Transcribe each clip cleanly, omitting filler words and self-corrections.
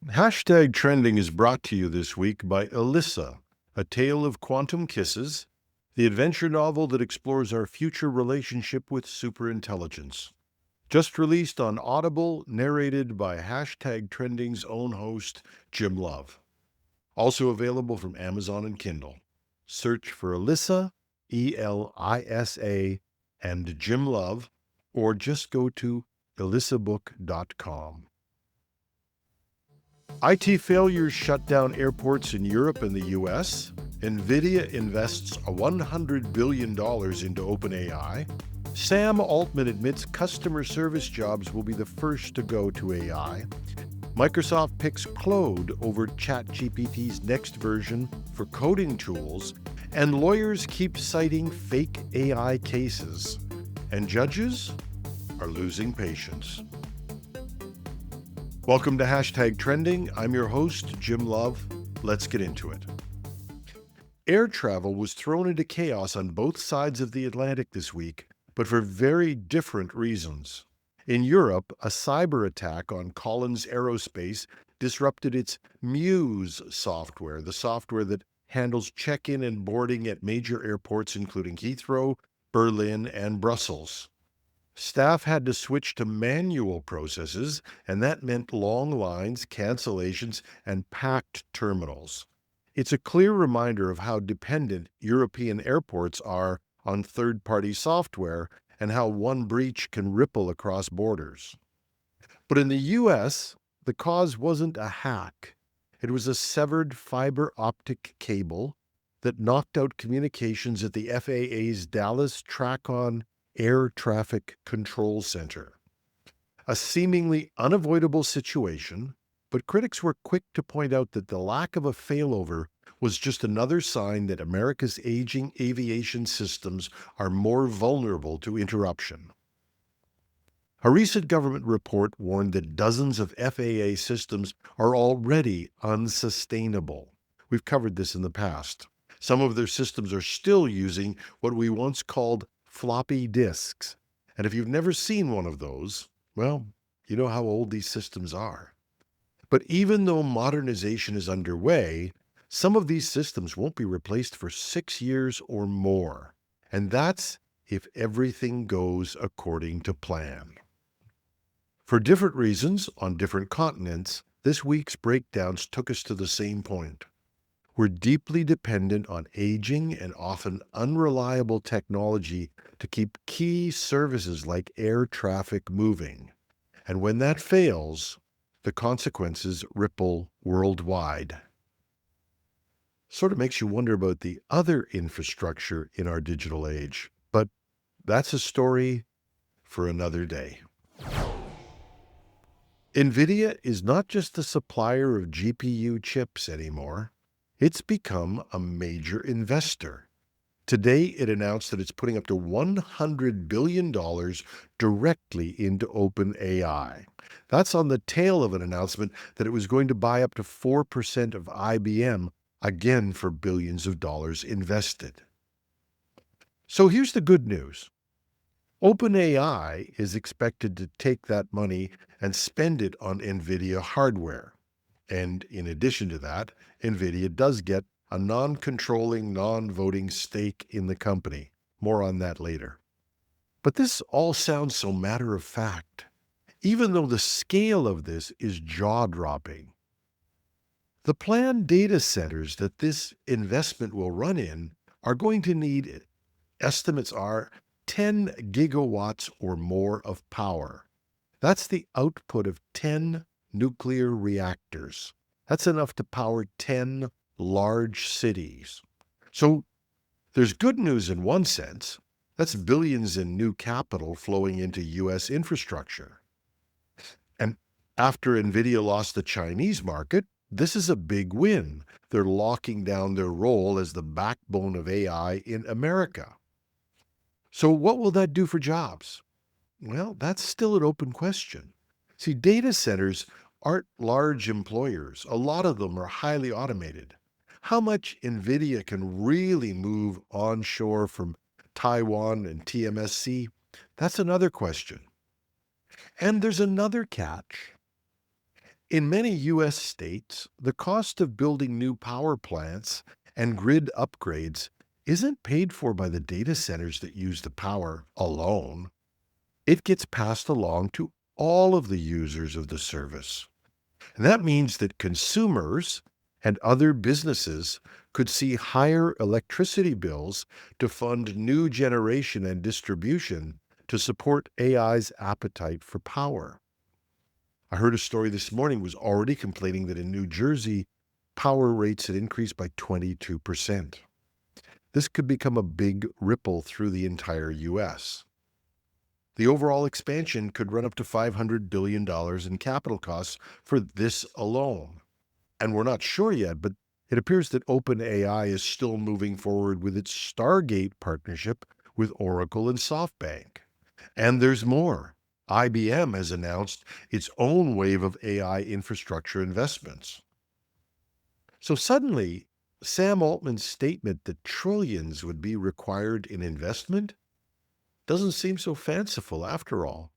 Hashtag Trending is brought to you this week by Alyssa, A Tale of Quantum Kisses, the adventure novel that explores our future relationship with superintelligence. Just released on Audible, narrated by Hashtag Trending's own host, Jim Love. Also available from Amazon and Kindle. Search for Alyssa, Elisa, and Jim Love, or just go to elyssabook.com. IT failures shut down airports in Europe and the US. Nvidia invests $100 billion into OpenAI. Sam Altman admits customer service jobs will be the first to go to AI. Microsoft picks Claude over ChatGPT's next version for coding tools. And lawyers keep citing fake AI cases. And judges are losing patience. Welcome to Hashtag Trending. I'm your host, Jim Love. Let's get into it. Air travel was thrown into chaos on both sides of the Atlantic this week, but for very different reasons. In Europe, a cyber attack on Collins Aerospace disrupted its Muse software, the software that handles check-in and boarding at major airports including Heathrow, Berlin, and Brussels. Staff had to switch to manual processes, and that meant long lines, cancellations, and packed terminals. It's a clear reminder of how dependent European airports are on third-party software and how one breach can ripple across borders. But in the US, the cause wasn't a hack. It was a severed fiber optic cable that knocked out communications at the FAA's Dallas TRACON Air Traffic Control Center. A seemingly unavoidable situation, but critics were quick to point out that the lack of a failover was just another sign that America's aging aviation systems are more vulnerable to interruption. A recent government report warned that dozens of FAA systems are already unsustainable. We've covered this in the past. Some of their systems are still using what we once called floppy disks. And if you've never seen one of those, well, you know how old these systems are. But even though modernization is underway, some of these systems won't be replaced for 6 years or more. And that's if everything goes according to plan. For different reasons, on different continents, this week's breakdowns took us to the same point. We're deeply dependent on aging and often unreliable technology to keep key services like air traffic moving. And when that fails, the consequences ripple worldwide. Sort of makes you wonder about the other infrastructure in our digital age, but that's a story for another day. Nvidia is not just the supplier of GPU chips anymore. It's become a major investor. Today, it announced that it's putting up to $100 billion directly into OpenAI. That's on the tail of an announcement that it was going to buy up to 4% of IBM, again for billions of dollars invested. So here's the good news. OpenAI is expected to take that money and spend it on Nvidia hardware. And in addition to that, Nvidia does get a non-controlling, non-voting stake in the company. More on that later. But this all sounds so matter-of-fact, even though the scale of this is jaw-dropping. The planned data centers that this investment will run in are going to need, estimates are, 10 gigawatts or more of power. That's the output of 10 nuclear reactors. That's enough to power 10 large cities. So there's good news in one sense. That's billions in new capital flowing into U.S. infrastructure. And after Nvidia lost the Chinese market, this is a big win. They're locking down their role as the backbone of AI in America. So what will that do for jobs? Well, that's still an open question. See, data centers aren't large employers. A lot of them are highly automated. How much Nvidia can really move onshore from Taiwan and TMSC? That's another question. And there's another catch. In many U.S. states, the cost of building new power plants and grid upgrades isn't paid for by the data centers that use the power alone. It gets passed along to all of the users of the service. And that means that consumers and other businesses could see higher electricity bills to fund new generation and distribution to support AI's appetite for power. I heard a story this morning was already complaining that in New Jersey, power rates had increased by 22%. This could become a big ripple through the entire U.S. The overall expansion could run up to $500 billion in capital costs for this alone. And we're not sure yet, but it appears that OpenAI is still moving forward with its Stargate partnership with Oracle and SoftBank. And there's more. IBM has announced its own wave of AI infrastructure investments. So suddenly, Sam Altman's statement that trillions would be required in investment doesn't seem so fanciful after all.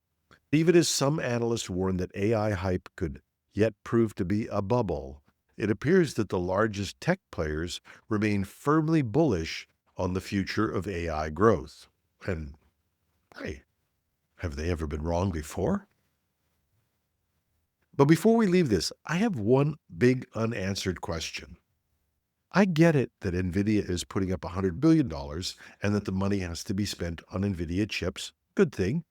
Even as some analysts warn that AI hype could yet prove to be a bubble, it appears that the largest tech players remain firmly bullish on the future of AI growth. And hey, have they ever been wrong before? But before we leave this, I have one big unanswered question. I get it that Nvidia is putting up $100 billion and that the money has to be spent on Nvidia chips. Good thing.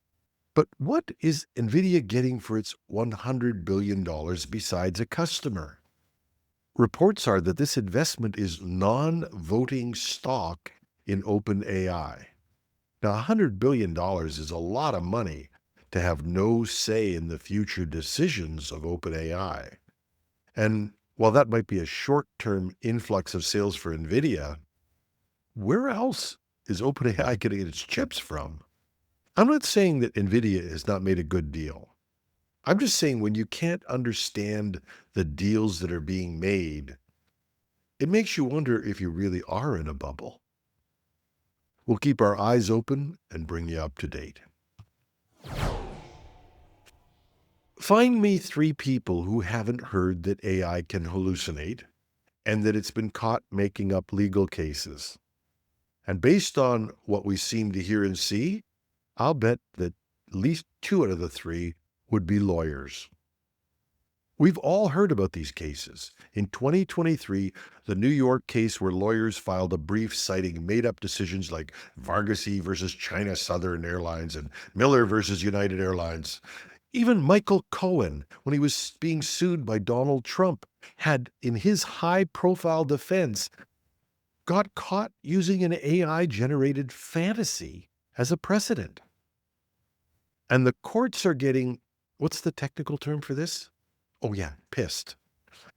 But what is Nvidia getting for its $100 billion besides a customer? Reports are that this investment is non-voting stock in OpenAI. Now, $100 billion is a lot of money to have no say in the future decisions of OpenAI. And while that might be a short-term influx of sales for Nvidia, where else is OpenAI getting its chips from? I'm not saying that Nvidia has not made a good deal. I'm just saying when you can't understand the deals that are being made, it makes you wonder if you really are in a bubble. We'll keep our eyes open and bring you up to date. Find me 3 people who haven't heard that AI can hallucinate and that it's been caught making up legal cases. And based on what we seem to hear and see, I'll bet that at least 2 out of the 3 would be lawyers. We've all heard about these cases. In 2023, the New York case where lawyers filed a brief citing made-up decisions like Varghese versus China Southern Airlines and Miller versus United Airlines. Even Michael Cohen, when he was being sued by Donald Trump, had, in his high-profile defense, got caught using an AI-generated fantasy as a precedent. And the courts are getting, what's the technical term for this? Oh yeah, pissed.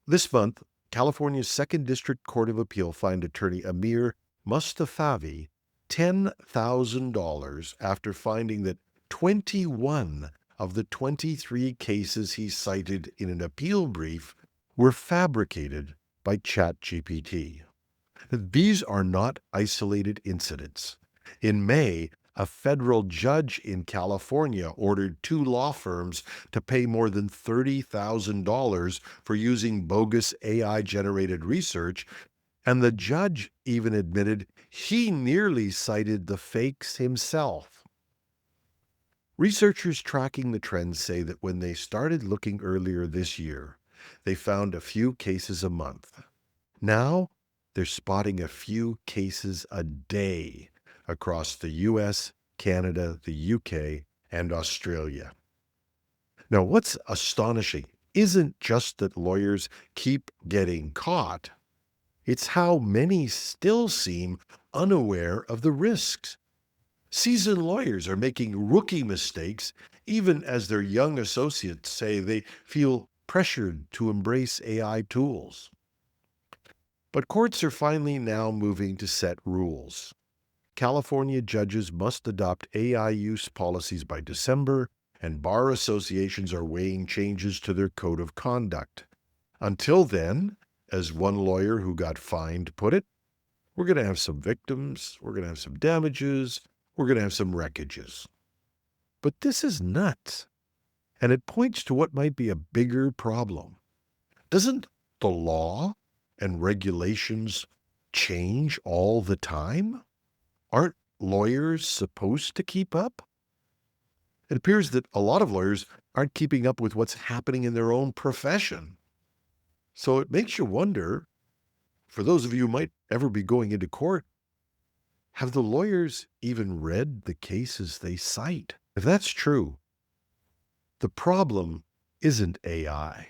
This month, California's Second District Court of Appeal fined attorney Amir Mustafavi $10,000 after finding that 21 of the 23 cases he cited in an appeal brief were fabricated by ChatGPT. These are not isolated incidents. In May, a federal judge in California ordered 2 law firms to pay more than $30,000 for using bogus AI-generated research, and the judge even admitted he nearly cited the fakes himself. Researchers tracking the trends say that when they started looking earlier this year, they found a few cases a month. Now, they're spotting a few cases a day across the US, Canada, the UK, and Australia. Now, what's astonishing isn't just that lawyers keep getting caught, it's how many still seem unaware of the risks. Seasoned lawyers are making rookie mistakes, even as their young associates say they feel pressured to embrace AI tools. But courts are finally now moving to set rules. California judges must adopt AI use policies by December, and bar associations are weighing changes to their code of conduct. Until then, as one lawyer who got fined put it, we're going to have some victims, we're going to have some damages, we're going to have some wreckages. But this is nuts. And it points to what might be a bigger problem. Doesn't the law and regulations change all the time? Aren't lawyers supposed to keep up? It appears that a lot of lawyers aren't keeping up with what's happening in their own profession. So it makes you wonder, for those of you who might ever be going into court, have the lawyers even read the cases they cite? If that's true, the problem isn't AI.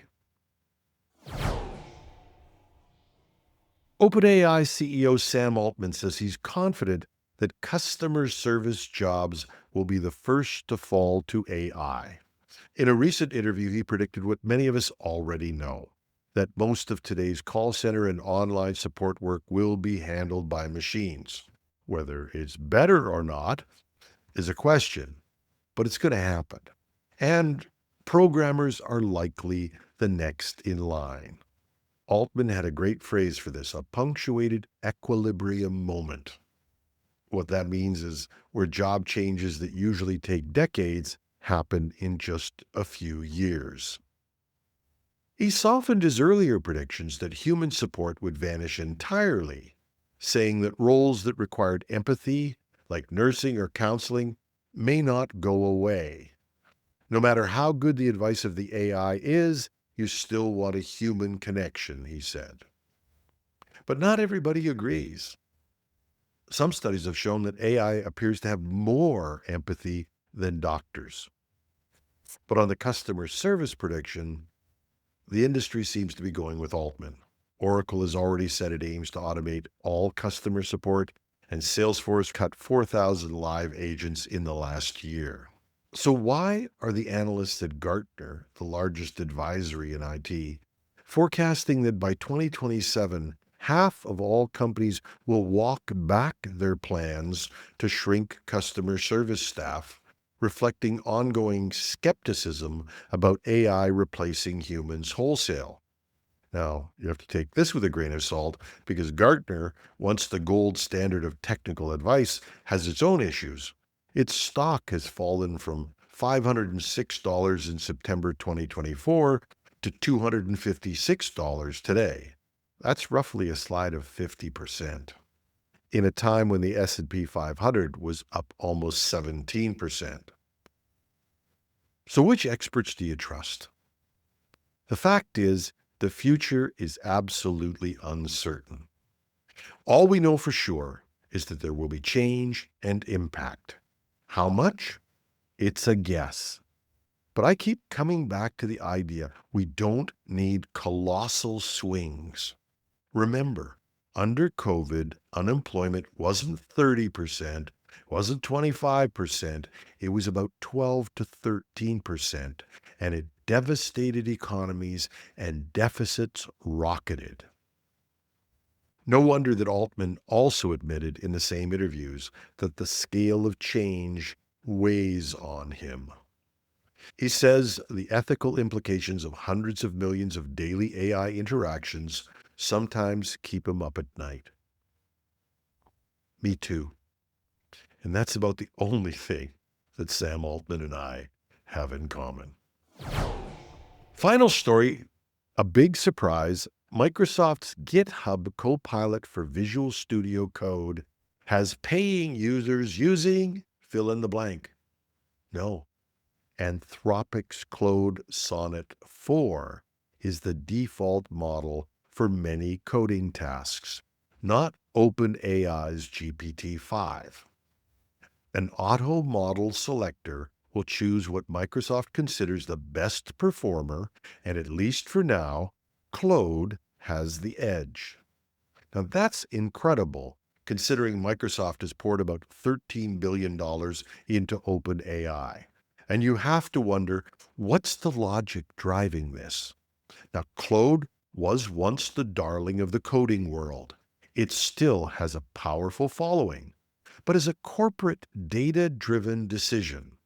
OpenAI CEO Sam Altman says he's confident that customer service jobs will be the first to fall to AI. In a recent interview, he predicted what many of us already know, that most of today's call center and online support work will be handled by machines. Whether it's better or not is a question, but it's going to happen. And programmers are likely the next in line. Altman had a great phrase for this, a punctuated equilibrium moment. What that means is where job changes that usually take decades happen in just a few years. He softened his earlier predictions that human support would vanish entirely, saying that roles that required empathy, like nursing or counseling, may not go away. No matter how good the advice of the AI is, you still want a human connection, he said. But not everybody agrees. Some studies have shown that AI appears to have more empathy than doctors. But on the customer service prediction, the industry seems to be going with Altman. Oracle has already said it aims to automate all customer support, and Salesforce cut 4,000 live agents in the last year. So why are the analysts at Gartner, the largest advisory in IT, forecasting that by 2027, half of all companies will walk back their plans to shrink customer service staff, reflecting ongoing skepticism about AI replacing humans wholesale? Now, you have to take this with a grain of salt because Gartner, once the gold standard of technical advice, has its own issues. Its stock has fallen from $506 in September 2024 to $256 today. That's roughly a slide of 50%, in a time when the S&P 500 was up almost 17%. So which experts do you trust? The fact is, the future is absolutely uncertain. All we know for sure is that there will be change and impact. How much? It's a guess. But I keep coming back to the idea we don't need colossal swings. Remember, under COVID, unemployment wasn't 30%, wasn't 25%, it was about 12 to 13%, and it devastated economies and deficits rocketed. No wonder that Altman also admitted in the same interviews that the scale of change weighs on him. He says the ethical implications of hundreds of millions of daily AI interactions sometimes keep him up at night. Me too. And that's about the only thing that Sam Altman and I have in common. Final story, a big surprise. Microsoft's GitHub Copilot for Visual Studio Code has paying users using fill in the blank. No, Anthropic's Claude Sonnet 4 is the default model for many coding tasks, not OpenAI's GPT-5. An auto model selector will choose what Microsoft considers the best performer, and at least for now, Claude has the edge. Now that's incredible, considering Microsoft has poured about $13 billion into OpenAI. And you have to wonder, what's the logic driving this? Now, Claude was once the darling of the coding world. It still has a powerful following, but as a corporate data-driven decision.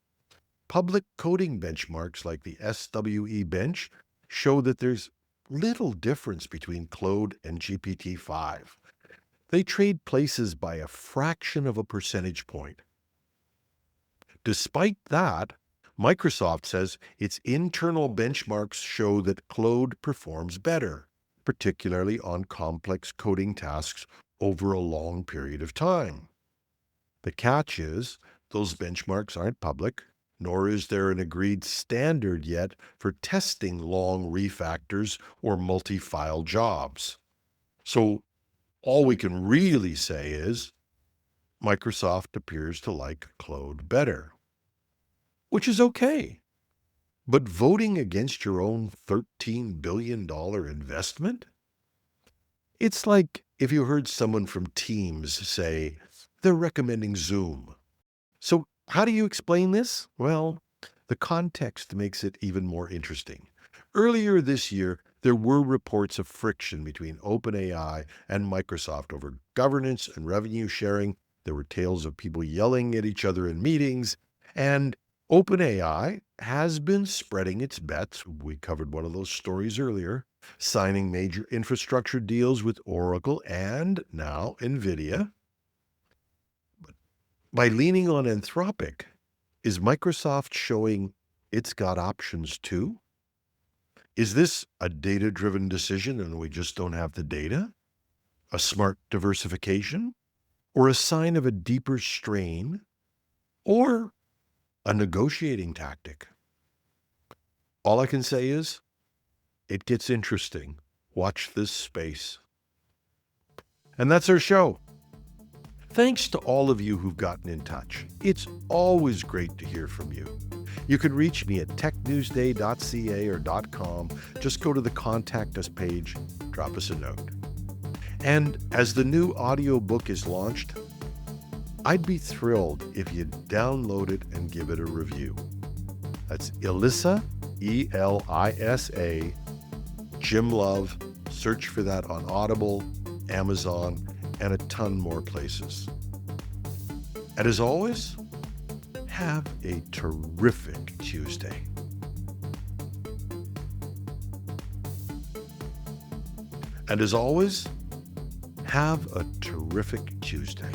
Public coding benchmarks like the SWE bench show that there's little difference between Claude and GPT-5. They trade places by a fraction of a percentage point. Despite that, Microsoft says its internal benchmarks show that Claude performs better, particularly on complex coding tasks over a long period of time. The catch is, those benchmarks aren't public, nor is there an agreed standard yet for testing long refactors or multi-file jobs. So all we can really say is Microsoft appears to like Claude better, which is okay. But voting against your own $13 billion investment? It's like if you heard someone from Teams say they're recommending Zoom. So how do you explain this? Well, the context makes it even more interesting. Earlier this year, there were reports of friction between OpenAI and Microsoft over governance and revenue sharing. There were tales of people yelling at each other in meetings, and OpenAI has been spreading its bets. We covered one of those stories earlier, signing major infrastructure deals with Oracle and now Nvidia. By leaning on Anthropic, is Microsoft showing it's got options too? Is this a data-driven decision and we just don't have the data? A smart diversification? Or a sign of a deeper strain? Or a negotiating tactic? All I can say is, it gets interesting. Watch this space. And that's our show. Thanks to all of you who've gotten in touch. It's always great to hear from you. You can reach me at technewsday.ca or .com. Just go to the Contact Us page, drop us a note. And as the new audiobook is launched, I'd be thrilled if you'd download it and give it a review. That's Elisa, E-L-I-S-A, Jim Love. Search for that on Audible, Amazon, and a ton more places. And as always, have a terrific Tuesday. And as always, have a terrific Tuesday.